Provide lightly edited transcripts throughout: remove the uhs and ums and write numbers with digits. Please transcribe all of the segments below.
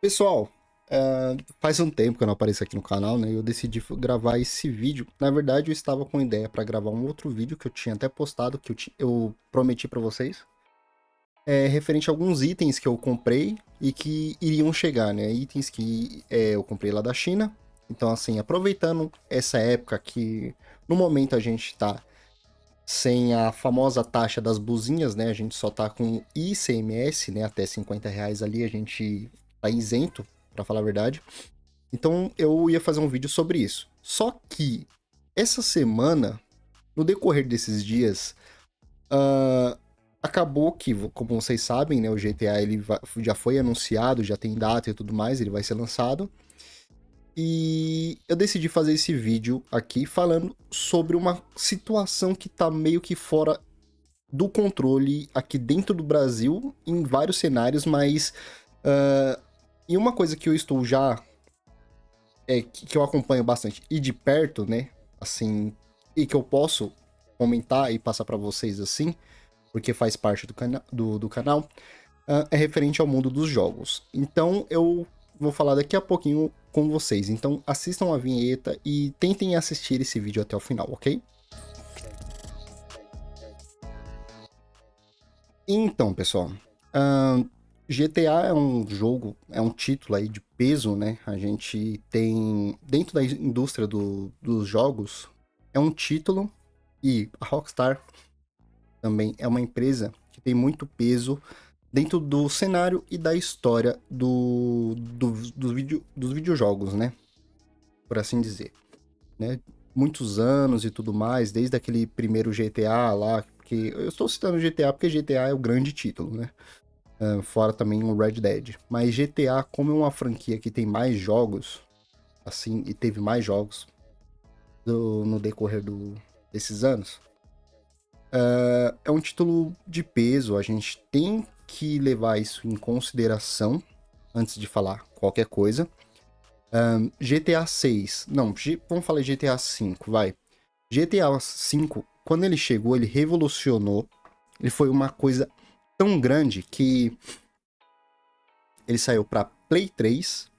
Pessoal, faz um tempo que eu não apareço aqui no canal, né? Eu decidi gravar esse vídeo. Na verdade, eu estava com ideia para gravar um outro vídeo que eu tinha até postado, que eu prometi para vocês, referente a alguns itens que eu comprei e que iriam chegar, né? Itens que eu comprei lá da China. Então, assim, aproveitando essa época que no momento a gente tá sem a famosa taxa das buzinhas, né? A gente só tá com ICMS, né? Até R$ 50 ali a gente tá isento, para falar a verdade. Então eu ia fazer um vídeo sobre isso. Só que essa semana, no decorrer desses dias, ah, acabou que, como vocês sabem, né, o GTA já foi anunciado, já tem data e tudo mais, ele vai ser lançado. E eu decidi fazer esse vídeo aqui falando sobre uma situação que tá meio que fora do controle aqui dentro do Brasil, em vários cenários, mas. E uma coisa que eu estou já que eu acompanho bastante e de perto, né? Assim, e que eu posso comentar e passar para vocês assim, porque faz parte do canal, é referente ao mundo dos jogos. Então eu vou falar daqui a pouquinho com vocês. Então assistam a vinheta e tentem assistir esse vídeo até o final, ok? Então, pessoal, GTA é um jogo, é um título aí de peso, né? A gente tem, dentro da indústria dos jogos, é um título e a Rockstar também é uma empresa que tem muito peso dentro do cenário e da história dos videojogos, né? Por assim dizer, né? Muitos anos e tudo mais, desde aquele primeiro GTA lá, porque eu estou citando GTA porque GTA é o grande título, né? Fora também o Red Dead. Mas GTA, como é uma franquia que tem mais jogos, assim, e teve mais jogos no decorrer desses anos, é um título de peso. A gente tem que levar isso em consideração antes de falar qualquer coisa. GTA 6, não, vamos falar GTA 5, vai. GTA 5, quando ele chegou, ele revolucionou. Ele foi uma coisa tão grande que ele saiu para Play 3,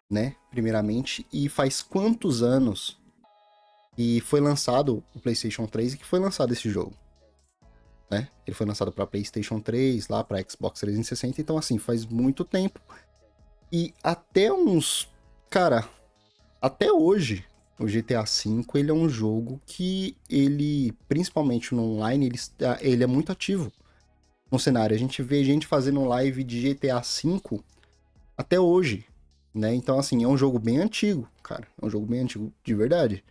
né? Primeiramente, e faz quantos anos que foi lançado o PlayStation 3 e que foi lançado esse jogo, né? Ele foi lançado para PlayStation 3, lá para Xbox 360, então assim, faz muito tempo. E até uns, cara, até hoje, o GTA V, ele é um jogo que ele, principalmente no online, ele é muito ativo no cenário. A gente vê gente fazendo live de GTA V até hoje, né? Então, assim, é um jogo bem antigo, cara. É um jogo bem antigo de verdade.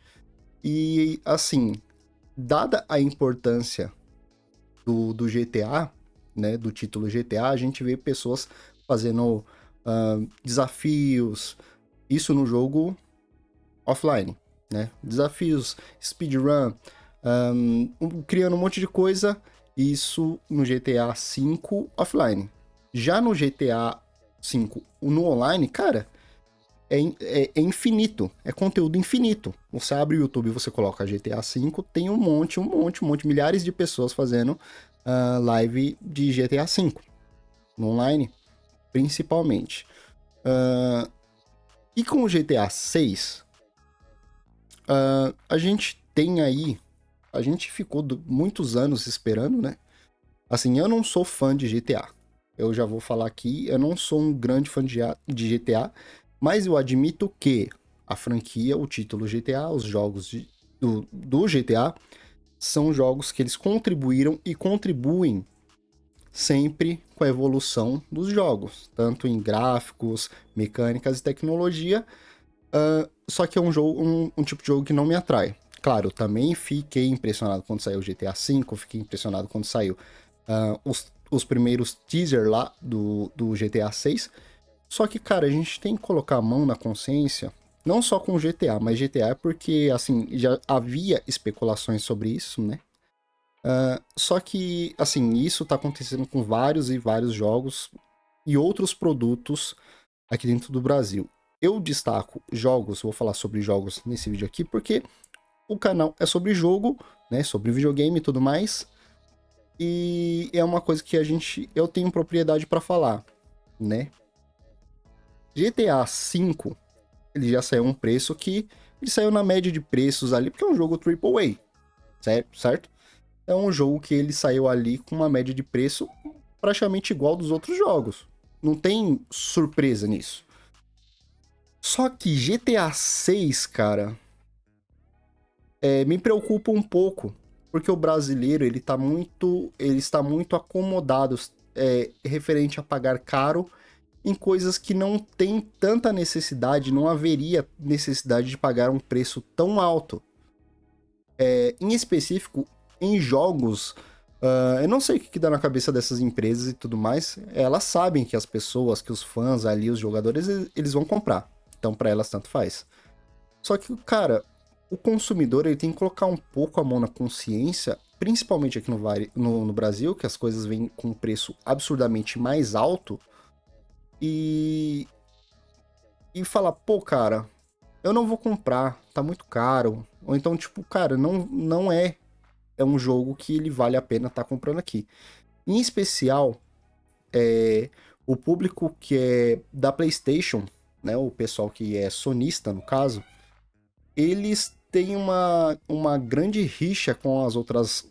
E, assim, dada a importância do GTA, né? Do título GTA, a gente vê pessoas fazendo desafios, isso no jogo offline, né? Desafios, speedrun, criando um monte de coisa, isso no GTA V offline. Já no GTA V no online, cara, é infinito, é conteúdo infinito. Você abre o YouTube e você coloca GTA V, tem um monte, milhares de pessoas fazendo live de GTA V, no online, principalmente. E com o GTA 6, a gente tem aí, a gente ficou muitos anos esperando, né? Assim, eu não sou fã de GTA. Eu já vou falar aqui, eu não sou um grande fã de GTA, mas eu admito que a franquia, o título GTA, os jogos do GTA, são jogos que eles contribuíram e contribuem sempre com a evolução dos jogos, tanto em gráficos, mecânicas e tecnologia. Só que é um tipo de jogo que não me atrai. Claro, eu também fiquei impressionado quando saiu o GTA V, fiquei impressionado quando saiu os primeiros teaser lá do GTA 6. Só que, cara, a gente tem que colocar a mão na consciência, não só com o GTA, mas GTA porque, assim, já havia especulações sobre isso, né? Só que, assim, isso tá acontecendo com vários e vários jogos e outros produtos aqui dentro do Brasil. Eu destaco jogos, vou falar sobre jogos nesse vídeo aqui, porque o canal é sobre jogo, né? Sobre videogame e tudo mais. E é uma coisa que eu tenho propriedade para falar, né? GTA V, ele já saiu um preço que ele saiu na média de preços ali, porque é um jogo AAA, certo? É um jogo que ele saiu ali com uma média de preço praticamente igual dos outros jogos. Não tem surpresa nisso. Só que GTA 6, cara, me preocupa um pouco, porque o brasileiro ele está muito acomodado referente a pagar caro em coisas que não tem tanta necessidade, não haveria necessidade de pagar um preço tão alto. Em específico, em jogos, eu não sei o que dá na cabeça dessas empresas e tudo mais, elas sabem que as pessoas, que os fãs ali, os jogadores, eles vão comprar. Então, para elas, tanto faz. Só que, cara, o consumidor ele tem que colocar um pouco a mão na consciência, principalmente aqui no Brasil, que as coisas vêm com um preço absurdamente mais alto, e, e falar, pô, cara, eu não vou comprar, tá muito caro. Ou então, tipo, cara, não é um jogo que ele vale a pena estar comprando aqui. Em especial, o público que é da PlayStation, né, o pessoal que é sonista, no caso, eles têm uma grande rixa com as outras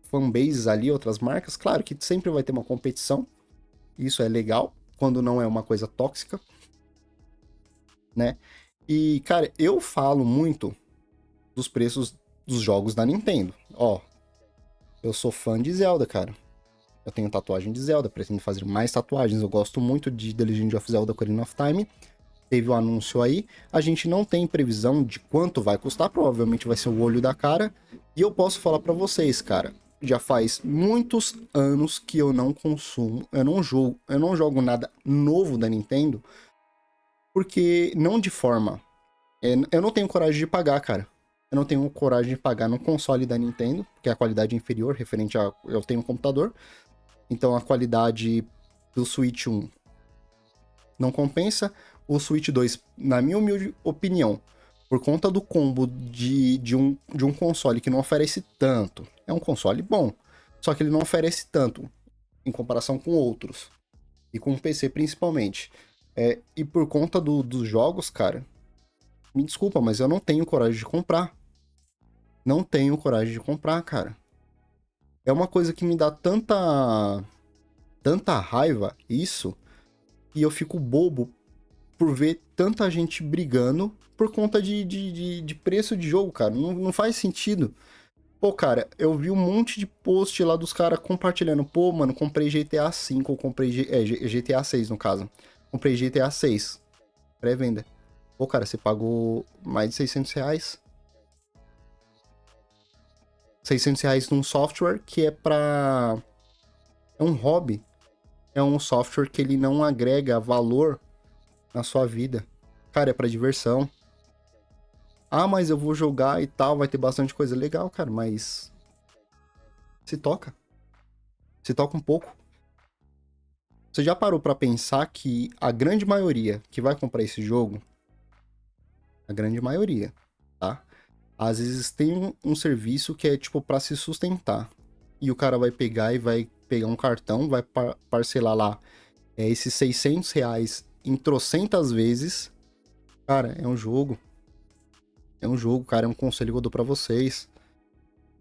fanbases ali, outras marcas. Claro que sempre vai ter uma competição, isso é legal, quando não é uma coisa tóxica, né? E, cara, eu falo muito dos preços dos jogos da Nintendo. Ó, eu sou fã de Zelda, cara. Eu tenho tatuagem de Zelda, pretendo fazer mais tatuagens. Eu gosto muito de The Legend of Zelda Ocarina of Time. Teve o anúncio aí. A gente não tem previsão de quanto vai custar, provavelmente vai ser o olho da cara. E eu posso falar pra vocês, cara, já faz muitos anos que eu não consumo, eu não jogo nada novo da Nintendo, porque não de forma. Eu não tenho coragem de pagar, cara. Eu não tenho coragem de pagar no console da Nintendo, porque a qualidade é inferior referente a. Eu tenho um computador. Então a qualidade do Switch 1 não compensa. O Switch 2, na minha humilde opinião, por conta do combo de um console que não oferece tanto, é um console bom, só que ele não oferece tanto em comparação com outros, e com o PC principalmente. E por conta dos jogos, cara, me desculpa, mas eu não tenho coragem de comprar. Não tenho coragem de comprar, cara. É uma coisa que me dá tanta raiva, isso, e eu fico bobo por ver tanta gente brigando por conta de preço de jogo, cara. Não faz sentido. Pô, cara, eu vi um monte de post lá dos caras compartilhando. Pô, mano, comprei GTA V, ou comprei GTA 6 no caso. Comprei GTA 6, pré-venda. Pô, cara, você pagou mais de R$ 600. R$ 600 num software que é pra... É um hobby. É um software que ele não agrega valor na sua vida. Cara, é pra diversão. Ah, mas eu vou jogar e tal, vai ter bastante coisa legal, cara, mas se toca. Se toca um pouco. Você já parou pra pensar que a grande maioria que vai comprar esse jogo, a grande maioria, tá? Às vezes tem um serviço que é tipo pra se sustentar. E o cara vai pegar e vai pegar um cartão, vai parcelar lá esses R$ 600 em trocentas vezes. Cara, é um jogo. É um jogo, cara, é um conselho que eu dou pra vocês.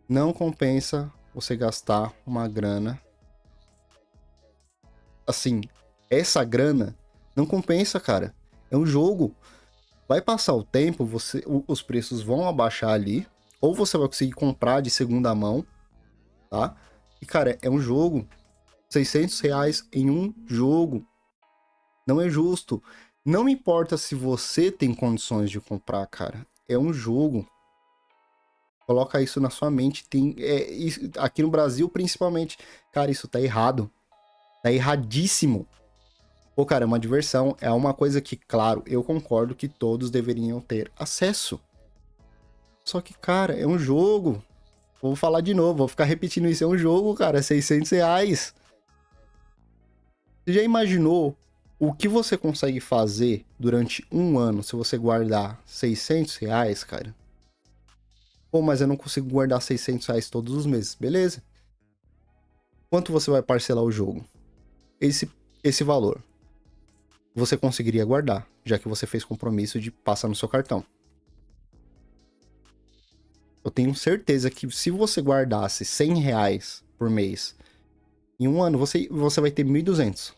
Não compensa você gastar uma grana. Assim, essa grana não compensa, cara. É um jogo. Vai passar o tempo, os preços vão abaixar ali. Ou você vai conseguir comprar de segunda mão, tá? E, cara, é um jogo. R$ 600 em um jogo. Não é justo. Não me importa se você tem condições de comprar, cara. É um jogo. Coloca isso na sua mente. Aqui no Brasil, principalmente. Cara, isso tá errado. Tá erradíssimo. Pô, cara, é uma diversão. É uma coisa que, claro, eu concordo que todos deveriam ter acesso. Só que, cara, é um jogo. Vou falar de novo, vou ficar repetindo isso. É um jogo, cara. R$ 600. Você já imaginou o que você consegue fazer durante um ano se você guardar R$ 600, cara? Pô, mas eu não consigo guardar R$ 600 todos os meses. Beleza. Quanto você vai parcelar o jogo? Esse valor. você conseguiria guardar, já que você fez compromisso de passar no seu cartão. Eu tenho certeza que se você guardasse R$100 por mês, em um ano você vai ter 1.200.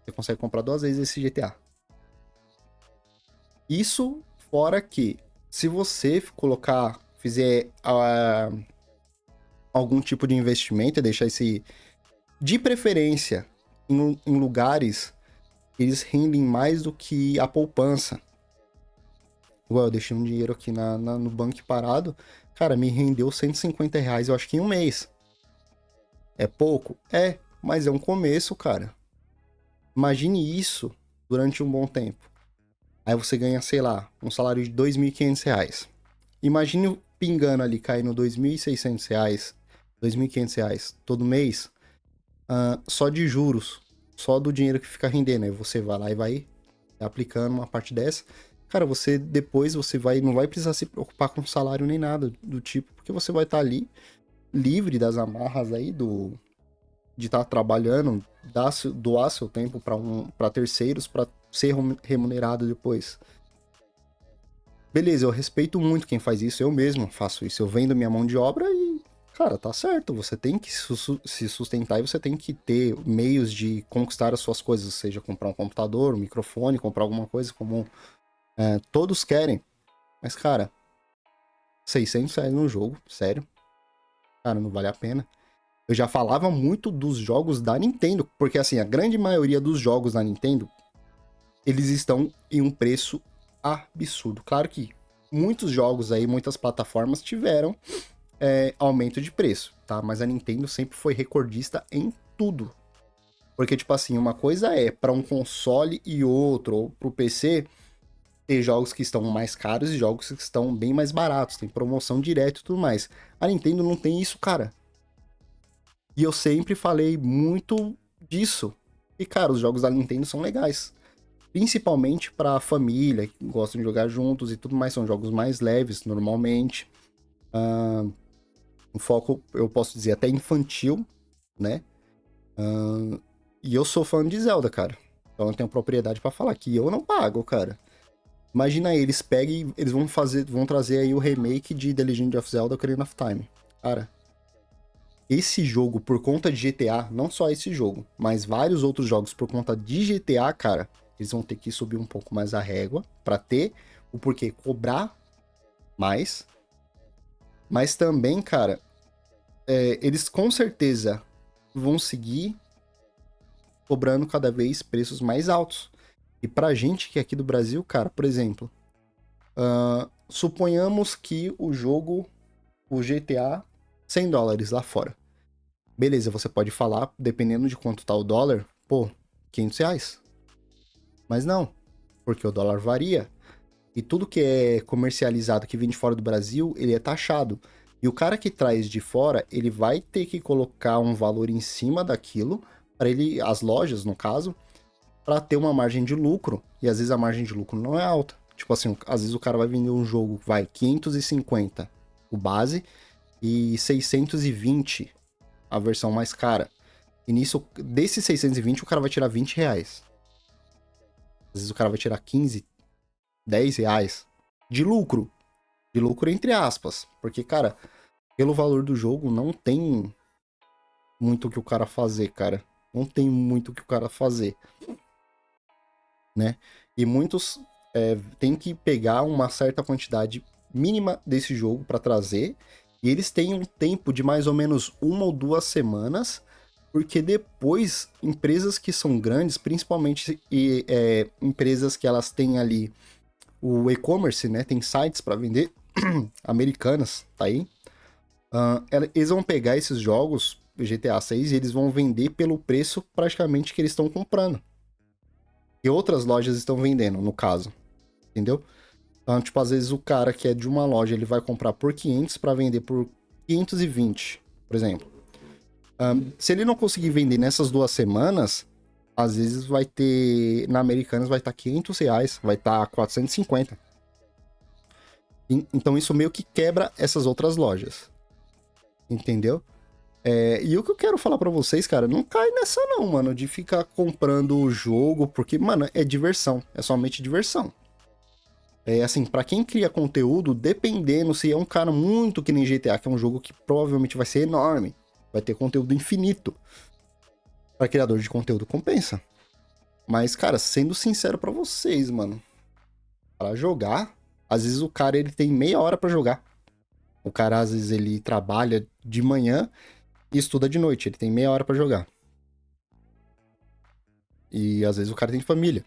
Você consegue comprar 2 vezes esse GTA. Isso fora que, se você fizer algum tipo de investimento e deixar esse... De preferência, em lugares, eles rendem mais do que a poupança. Igual eu deixei um dinheiro aqui no banco parado, cara, me rendeu R$150, eu acho que em um mês. É pouco? É, mas é um começo, cara. Imagine isso durante um bom tempo. Aí você ganha, sei lá, um salário de R$2.500. Imagine pingando ali, caindo R$2.600, R$2.500 todo mês, só de juros, só do dinheiro que fica rendendo. Aí você vai lá e vai aplicando uma parte dessa. Cara, depois não vai precisar se preocupar com salário nem nada do tipo, porque você vai estar ali livre das amarras aí de estar trabalhando, doar seu tempo para terceiros, para ser remunerado depois. Beleza, eu respeito muito quem faz isso, eu mesmo faço isso. Eu vendo minha mão de obra e, cara, tá certo. Você tem que se sustentar e você tem que ter meios de conquistar as suas coisas, seja comprar um computador, um microfone, comprar alguma coisa comum. Todos querem. Mas, cara, R$600 no jogo, sério. Cara, não vale a pena. Eu já falava muito dos jogos da Nintendo, porque assim, a grande maioria dos jogos da Nintendo, eles estão em um preço absurdo. Claro que muitos jogos aí, muitas plataformas tiveram aumento de preço, tá? Mas a Nintendo sempre foi recordista em tudo. Porque, tipo assim, uma coisa é para um console e outro, ou pro PC, ter jogos que estão mais caros e jogos que estão bem mais baratos, tem promoção direto e tudo mais. A Nintendo não tem isso, cara. E eu sempre falei muito disso. E, cara, os jogos da Nintendo são legais. Principalmente pra família, que gostam de jogar juntos e tudo mais. São jogos mais leves, normalmente. Um foco, eu posso dizer, até infantil, né? E eu sou fã de Zelda, cara. Então eu tenho propriedade pra falar que eu não pago, cara. Imagina eles peguem, eles vão trazer aí o remake de The Legend of Zelda Ocarina of Time. Cara, esse jogo, por conta de GTA, não só esse jogo, mas vários outros jogos por conta de GTA, cara, eles vão ter que subir um pouco mais a régua pra ter o porquê cobrar mais. Mas também, cara, eles com certeza vão seguir cobrando cada vez preços mais altos. E pra gente que é aqui do Brasil, cara, por exemplo, suponhamos que o GTA, $100 lá fora. Beleza, você pode falar, dependendo de quanto tá o dólar, pô, R$500. Mas não, porque o dólar varia. E tudo que é comercializado que vem de fora do Brasil, ele é taxado. E o cara que traz de fora, ele vai ter que colocar um valor em cima daquilo, para ele, as lojas, no caso, para ter uma margem de lucro. E às vezes a margem de lucro não é alta. Tipo assim, às vezes o cara vai vender um jogo, vai, 550 o base e 620 a versão mais cara. E nisso, desses 620, o cara vai tirar R$20. Às vezes o cara vai tirar 15, R$10 de lucro. De lucro entre aspas. Porque, cara, pelo valor do jogo, não tem muito o que o cara fazer, cara. Não tem muito o que o cara fazer. Né? E muitos têm que pegar uma certa quantidade mínima desse jogo para trazer. E eles têm um tempo de mais ou menos 1 ou 2 semanas. Porque depois, empresas que são grandes, principalmente empresas que elas têm ali o e-commerce, né? Tem sites para vender, americanas, tá aí. Eles vão pegar esses jogos, GTA 6, e eles vão vender pelo preço praticamente que eles estão comprando. E outras lojas estão vendendo, no caso. Entendeu? Então, tipo, às vezes o cara que é de uma loja, ele vai comprar por 500 para vender por 520, por exemplo. Se ele não conseguir vender nessas 2 semanas, às vezes vai ter, na Americanas vai estar R$500, vai estar 450. Então isso meio que quebra essas outras lojas. Entendeu? E o que eu quero falar pra vocês, cara, não cai nessa não, mano, de ficar comprando o jogo, porque, mano, é diversão, é somente diversão. Assim, pra quem cria conteúdo, dependendo se é um cara muito que nem GTA, que é um jogo que provavelmente vai ser enorme, vai ter conteúdo infinito. Pra criador de conteúdo compensa. Mas, cara, sendo sincero pra vocês, mano, pra jogar, às vezes o cara ele tem meia hora pra jogar. O cara às vezes ele trabalha de manhã e estuda de noite, ele tem meia hora pra jogar. E às vezes o cara tem família.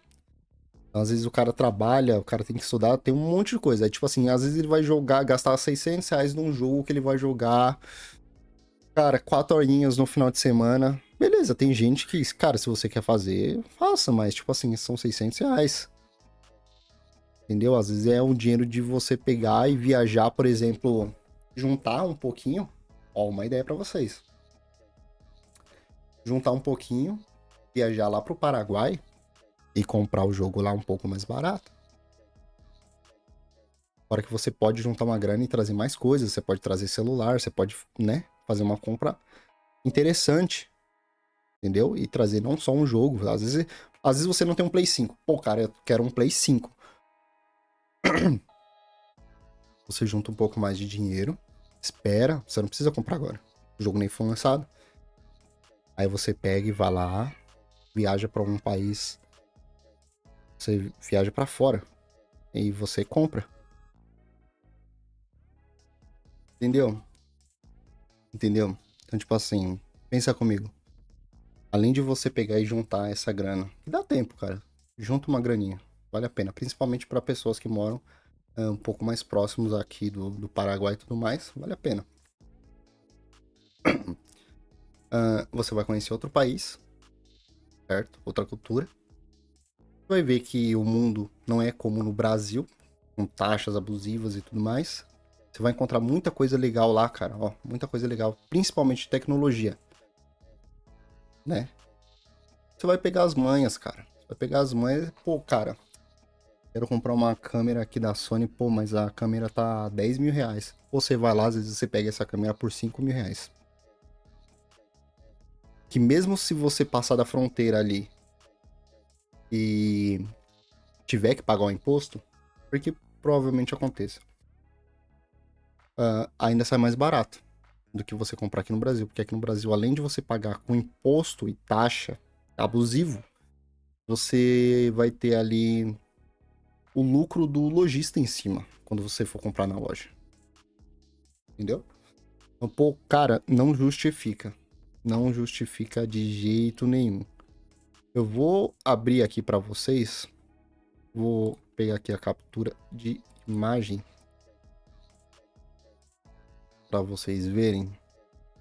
Às vezes o cara trabalha, o cara tem que estudar, tem um monte de coisa. É tipo assim, às vezes ele vai jogar, gastar R$ 600 num jogo que ele vai jogar, cara, 4 horinhas no final de semana. Beleza, tem gente que, cara, se você quer fazer, faça, mas tipo assim, são R$ 600. Entendeu? Às vezes é um dinheiro de você pegar e viajar, por exemplo, juntar um pouquinho. Ó, uma ideia pra vocês. Juntar um pouquinho, viajar lá pro Paraguai e comprar o jogo lá um pouco mais barato. Fora que você pode juntar uma grana e trazer mais coisas, você pode trazer celular, você pode, né, fazer uma compra interessante, entendeu? E trazer não só um jogo, às vezes você não tem um Play 5. Pô, cara, eu quero um Play 5. Você junta um pouco mais de dinheiro, espera, você não precisa comprar agora. O jogo nem foi lançado. Aí você pega e vai lá, viaja para um país, você viaja para fora e você compra. Entendeu? Entendeu? Então, tipo assim, pensa comigo. Além de você pegar e juntar essa grana, que dá tempo, cara. Junta uma graninha. Vale a pena. Principalmente para pessoas que moram um pouco mais próximos aqui do Paraguai e tudo mais. Vale a pena. Você vai conhecer outro país, certo? Outra cultura. Você vai ver que o mundo não é como no Brasil, com taxas abusivas e tudo mais. Você vai encontrar muita coisa legal lá, cara. Ó, muita coisa legal. Principalmente tecnologia, né? Você vai pegar as manhas, cara. Você vai pegar as manhas. Pô, cara, quero comprar uma câmera aqui da Sony, pô, mas a câmera tá R$ 10.000. Ou você vai lá, às vezes você pega essa câmera por R$ 5.000. Que mesmo se você passar da fronteira ali e tiver que pagar o imposto, porque provavelmente aconteça, ainda sai mais barato do que você comprar aqui no Brasil. Porque aqui no Brasil, além de você pagar com imposto e taxa abusivo, você vai ter ali o lucro do lojista em cima, quando você for comprar na loja. Entendeu? Então, pô, cara, não justifica. Não justifica de jeito nenhum. Eu vou abrir aqui para vocês. Vou pegar aqui a captura de imagem para vocês verem.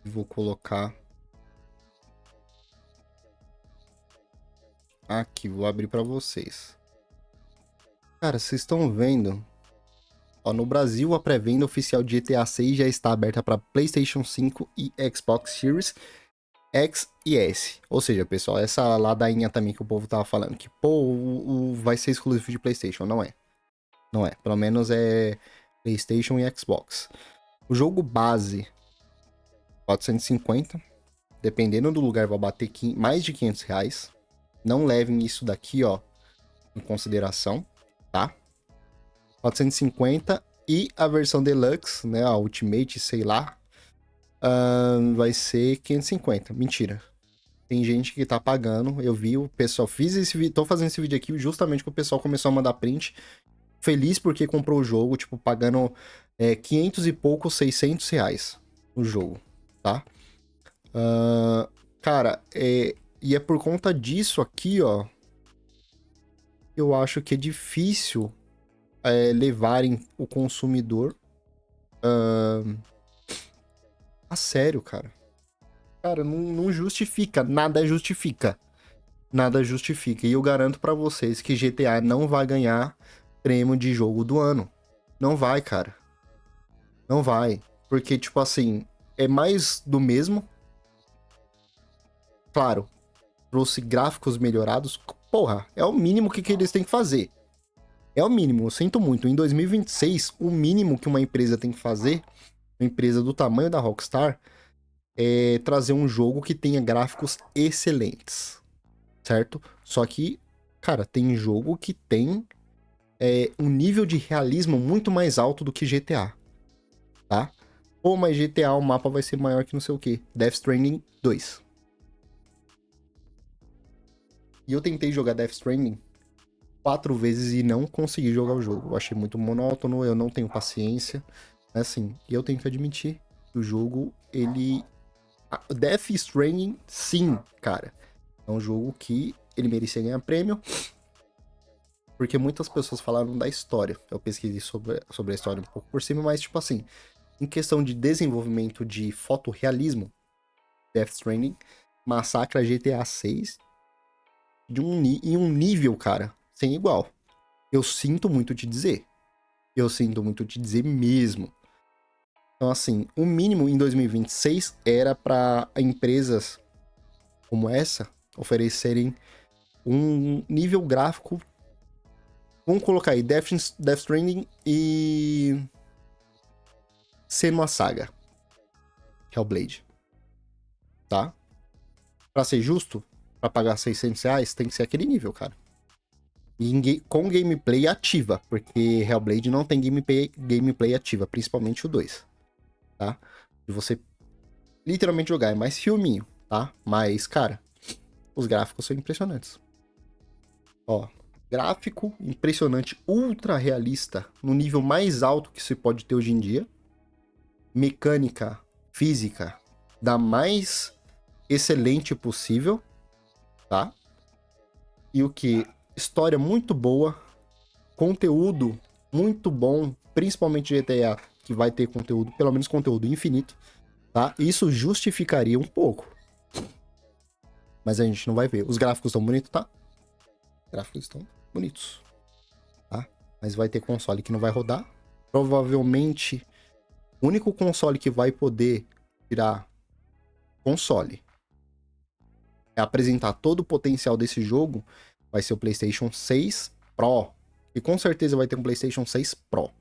Vou colocar aqui, vou abrir para vocês. Cara, vocês estão vendo? Ó, no Brasil, a pré-venda oficial de GTA 6 já está aberta para PlayStation 5 e Xbox Series X e S. Ou seja, pessoal, essa ladainha também que o povo tava falando, que, pô, vai ser exclusivo de PlayStation. Não é. Não é. Pelo menos é PlayStation e Xbox. O jogo base, 450. Dependendo do lugar, vai bater mais de R$ 500. Não levem isso daqui, ó, em consideração, tá? 450 e a versão Deluxe, né, a Ultimate, sei lá, vai ser 550. Mentira. Tem gente que tá pagando, eu vi o pessoal, tô fazendo esse vídeo aqui justamente que o pessoal começou a mandar print, feliz porque comprou o jogo, tipo, pagando 500 e pouco, R$ 600 o jogo, tá? Cara, e é por conta disso aqui, ó, eu acho que é difícil levarem o consumidor a sério, cara. Cara, não justifica, nada justifica. Nada justifica. E eu garanto pra vocês que GTA não vai ganhar prêmio de jogo do ano. Não vai, cara. Não vai. Porque, tipo assim, é mais do mesmo. Claro, trouxe gráficos melhorados. Porra, é o mínimo que eles têm que fazer. É o mínimo, eu sinto muito. Em 2026, o mínimo que uma empresa tem que fazer, uma empresa do tamanho da Rockstar, é trazer um jogo que tenha gráficos excelentes, certo? Só que, cara, tem jogo que tem um nível de realismo muito mais alto do que GTA, tá? Pô, mas GTA o mapa vai ser maior que não sei o quê. Death Stranding 2. E eu tentei jogar Death Stranding 4 vezes e não consegui jogar o jogo. Eu achei muito monótono, eu não tenho paciência. Assim, e eu tenho que admitir que o jogo, ele... Death Stranding, sim, cara. É um jogo que ele merecia ganhar prêmio, porque muitas pessoas falaram da história. Eu pesquisei sobre a história um pouco por cima, mas, tipo assim, em questão de desenvolvimento de fotorrealismo, Death Stranding massacra GTA 6 em um nível, cara, sem igual. Eu sinto muito te dizer. Eu sinto muito te dizer mesmo. Então, assim, o mínimo em 2026 era para empresas como essa oferecerem um nível gráfico. Vamos colocar aí Death Stranding e Senua Saga, Hellblade, tá? Pra ser justo, pra pagar R$ 600, tem que ser aquele nível, cara. E com gameplay ativa, porque Hellblade não tem gameplay ativa, principalmente o 2, tá? E você literalmente jogar, é mais filminho, tá? Mas, cara, os gráficos são impressionantes. Ó, gráfico impressionante, ultra realista, no nível mais alto que se pode ter hoje em dia. Mecânica, física, da mais excelente possível, tá? E o que? História muito boa, conteúdo muito bom, principalmente GTA, que vai ter conteúdo, pelo menos conteúdo infinito, tá? Isso justificaria um pouco. Mas a gente não vai ver. Os gráficos estão bonitos, tá? Os gráficos estão bonitos, tá? Mas vai ter console que não vai rodar. Provavelmente, o único console que vai poder tirar console é apresentar todo o potencial desse jogo vai ser o PlayStation 6 Pro. E com certeza vai ter um PlayStation 6 Pro,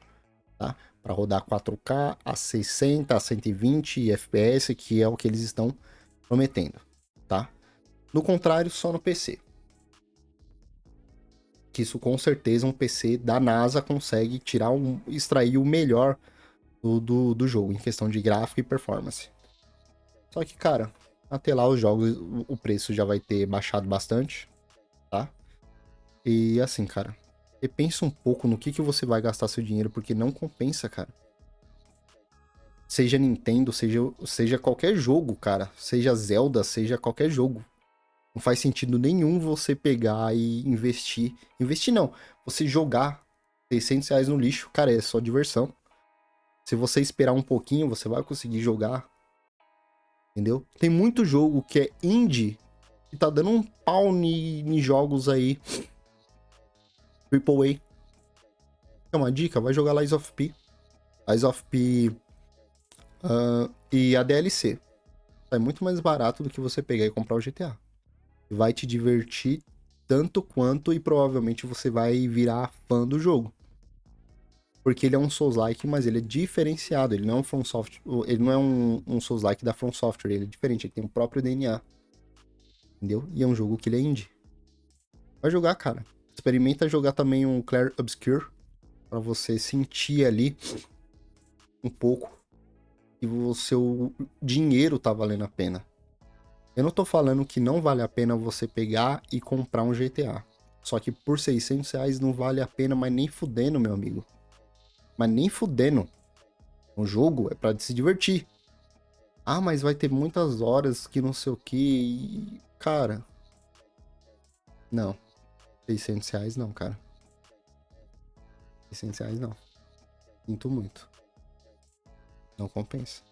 tá? Para rodar 4K a 60, a 120 FPS, que é o que eles estão prometendo, tá? No contrário, só no PC. Que isso com certeza um PC da NASA consegue extrair o melhor do jogo em questão de gráfico e performance. Só que, cara, até lá os jogos, o preço já vai ter baixado bastante, tá? E assim, cara, você pensa um pouco no que você vai gastar seu dinheiro, porque não compensa, cara. Seja Nintendo, seja qualquer jogo, cara. Seja Zelda, seja qualquer jogo. Não faz sentido nenhum você pegar e investir. Investir não. Você jogar R$ 600 no lixo, cara, é só diversão. Se você esperar um pouquinho, você vai conseguir jogar. Entendeu? Tem muito jogo que é indie que tá dando um pau em jogos aí. AAA. É uma dica, vai jogar Lies of P. Lies of P e a DLC. É muito mais barato do que você pegar e comprar o GTA. Vai te divertir tanto quanto e provavelmente você vai virar fã do jogo. Porque ele é um Souls-like, mas ele é diferenciado. Ele não é um From Software, ele não é um Souls-like da From Software, ele é diferente, ele tem o próprio DNA. Entendeu? E é um jogo que ele é indie. Vai jogar, cara. Experimenta jogar também um Clair Obscur para você sentir ali um pouco que o seu dinheiro tá valendo a pena. Eu não tô falando que não vale a pena você pegar e comprar um GTA. Só que por R$ 600 não vale a pena, mas nem fudendo, meu amigo. Mas nem fudendo. O jogo é pra se divertir. Ah, mas vai ter muitas horas que não sei o que. Cara. Não. R$ 600 não, cara. R$ 600 não. Sinto muito. Não compensa.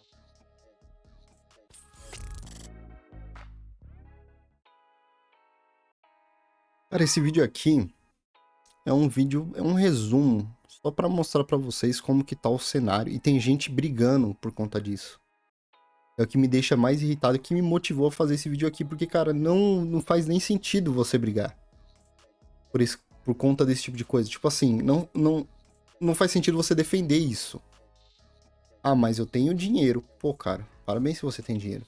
Cara, esse vídeo aqui é um resumo, só pra mostrar pra vocês como que tá o cenário. E tem gente brigando por conta disso. É o que me deixa mais irritado, que me motivou a fazer esse vídeo aqui, porque, cara, não faz nem sentido você brigar. Por conta desse tipo de coisa. Tipo assim, não faz sentido você defender isso. Ah, mas eu tenho dinheiro. Pô, cara, parabéns se você tem dinheiro.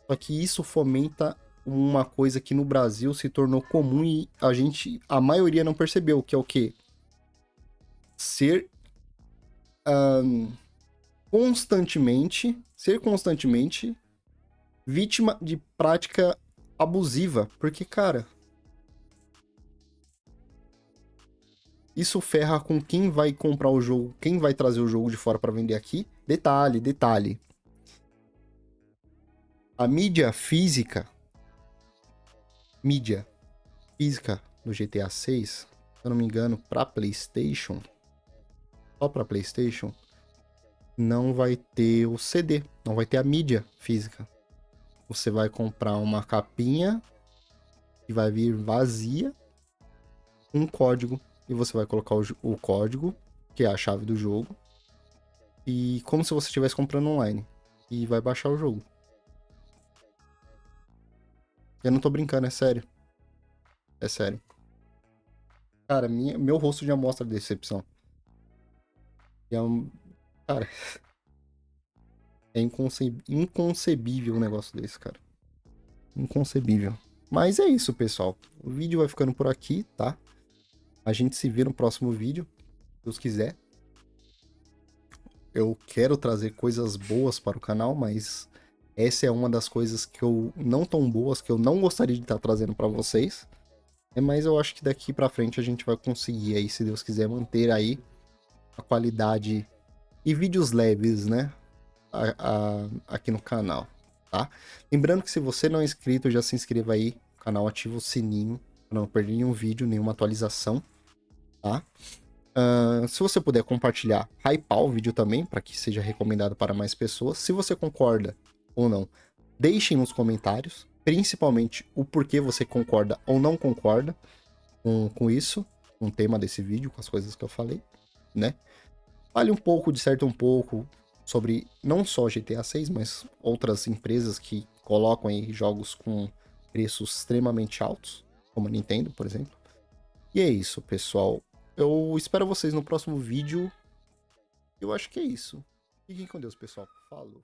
Só que isso fomenta uma coisa que no Brasil se tornou comum e a maioria não percebeu, que é o quê? Ser constantemente vítima de prática abusiva. Porque, cara, isso ferra com quem vai comprar o jogo, quem vai trazer o jogo de fora para vender aqui. Detalhe. A mídia física do GTA 6, se eu não me engano, para PlayStation, só para PlayStation, não vai ter o CD, não vai ter a mídia física. Você vai comprar uma capinha que vai vir vazia, um código, e você vai colocar o código, que é a chave do jogo, e como se você estivesse comprando online, e vai baixar o jogo. Eu não tô brincando, é sério. É sério. Cara, meu rosto já mostra decepção. É cara, é inconcebível um negócio desse, cara. Inconcebível. Mas é isso, pessoal. O vídeo vai ficando por aqui, tá? A gente se vê no próximo vídeo, se Deus quiser. Eu quero trazer coisas boas para o canal, mas essa é uma das coisas que eu não tão boas, que eu não gostaria de estar trazendo para vocês. Mas eu acho que daqui para frente a gente vai conseguir aí, se Deus quiser, manter aí a qualidade e vídeos leves, né? Aqui no canal, tá? Lembrando que se você não é inscrito, já se inscreva aí no canal, ativa o sininho para não perder nenhum vídeo, nenhuma atualização, tá? Se você puder compartilhar, hypar o vídeo também, para que seja recomendado para mais pessoas. Se você concorda ou não, deixem nos comentários, principalmente o porquê você concorda ou não concorda com isso, com o tema desse vídeo, com as coisas que eu falei, né? Fale um pouco, disserte um pouco sobre não só GTA 6, mas outras empresas que colocam aí jogos com preços extremamente altos, como a Nintendo, por exemplo. E é isso, pessoal. Eu espero vocês no próximo vídeo. Eu acho que é isso. Fiquem com Deus, pessoal. Falou.